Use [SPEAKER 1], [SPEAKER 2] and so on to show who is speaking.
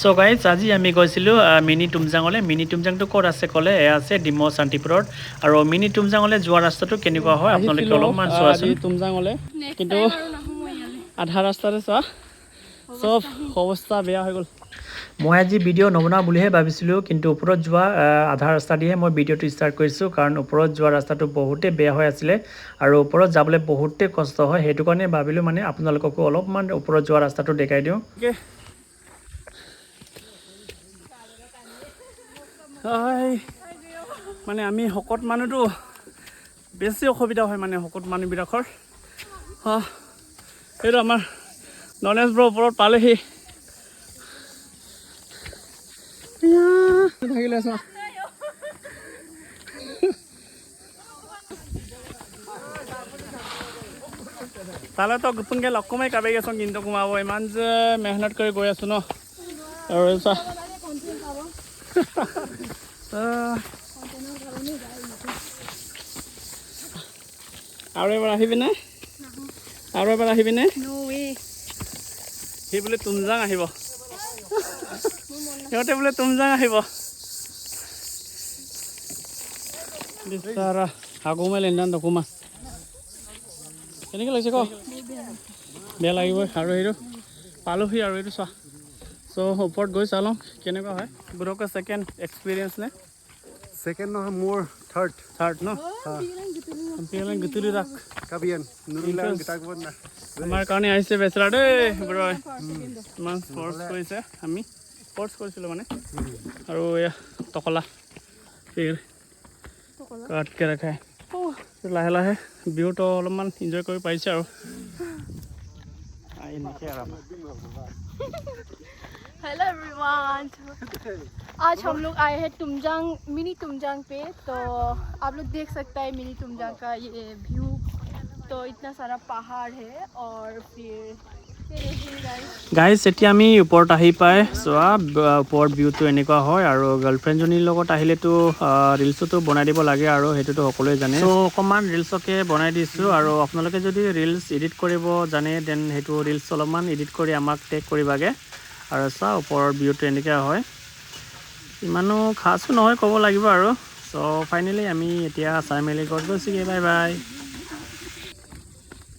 [SPEAKER 1] So guys আজি আমি গৈছিলোঁ মিনি টুমজাঙলৈ। মিনি টুমজাংটো ক'ত আছে ক'লে এয়া আছে ডিমৌ শান্তিপুৰত। আৰু মিনি টুমজাঙলৈ যোৱা ৰাস্তাটো কেনেকুৱা হয় আপোনালোকে অলপমান চোৱাচোন।
[SPEAKER 2] টুমজাঙলৈ কিন্তু আধা ৰাস্তাতে চোৱা চব অৱস্থা বেয়া হৈ গ'ল।
[SPEAKER 1] মই আজি ভিডিঅ' নবনাওঁ বুলিহে ভাবিছিলোঁ, কিন্তু ওপৰত যোৱা আধা ৰাস্তা দিহে মই ভিডিঅ'টো ষ্টাৰ্ট কৰিছোঁ, কাৰণ ওপৰত যোৱা ৰাস্তাটো বহুতেই বেয়া হৈ আছিলে আৰু ওপৰত যাবলৈ বহুতেই কষ্ট হয়। সেইটো কাৰণে ভাবিলোঁ মানে আপোনালোককো অলপমান ওপৰত যোৱা ৰাস্তাটো দেখাই দিওঁ।
[SPEAKER 2] মানে আমি শকত মানুহটো বেছি অসুবিধা হয় মানে শকত মানুহবিলাকৰ। এইটো আমাৰ নলেজবোৰৰ ওপৰত পালেহি থাকিলে চোৱা তালে তো গুপুনকে লক্ষ্যমাই কাবে গেছো কিন্তু সোমাব ইমান যে মেহনত কৰি গৈ আছো ন। আৰু চোৱা আৰু এবাৰ আহিবিনে? আৰু এবাৰ আহিবিনে? সি বোলে টুমজাং আহিব, সিহঁতে বোলে টুমজাং আহিব। বিচাৰা আগমে লেনদান ডকুমা কেনেকৈ লাগিছে ক? বেয়া লাগিবই। আৰু সেইটো পালোহি আৰু এইটো চোৱা। চ' ওপৰত গৈ চাই লওঁ কেনেকুৱা হয়। বুঢ়কে ছেকেণ্ড এক্সপিৰিয়েঞ্চ নে?
[SPEAKER 3] Second no more third.
[SPEAKER 2] Third ন? গুতুলি ৰাখ আমাৰ কাৰণে আহিছে বেচেৰা দেই বুঢ়া। ইমান ফৰ্চ কৰিছে, আমি ফৰ্চ কৰিছিলোঁ মানে। আৰু এয়া টকলা কাটকে ৰাখে লাহে লাহে ভিউটো অলপমান এনজয় কৰি পাৰিছে আৰু।
[SPEAKER 4] हेलो एवरीवन, आज हम लोग आए हैं टुमजांग मिनी टुमजांग पे। तो आप लोग देख सकते हैं मिनी टुमजांग का ये व्यू। तो इतना सारा पहाड़ है और फिर
[SPEAKER 1] গাইজ এতিয়া আমি ওপৰত আহি পাই চোৱা ওপৰত ভিউটো এনেকুৱা হয়। আৰু গাৰ্লফ্ৰেণ্ডজনীৰ লগত আহিলেতো ৰিলচতো বনাই দিব লাগে আৰু সেইটোতো সকলোৱে জানে। চ' অকণমান ৰিলচকে বনাই দিছোঁ। আৰু আপোনালোকে যদি ৰিলচ এডিট কৰিব জানে দেন সেইটো ৰিলচ অলপমান এডিট কৰি আমাক টেগ কৰিবাগে। আৰু চোৱা ওপৰৰ ভিউটো এনেকুৱা হয়, ইমানো খাছো নহয় ক'ব লাগিব আৰু। চ' ফাইনেলি আমি এতিয়া চাই মেলি ঘৰত গৈছোঁগৈ। Bye bye.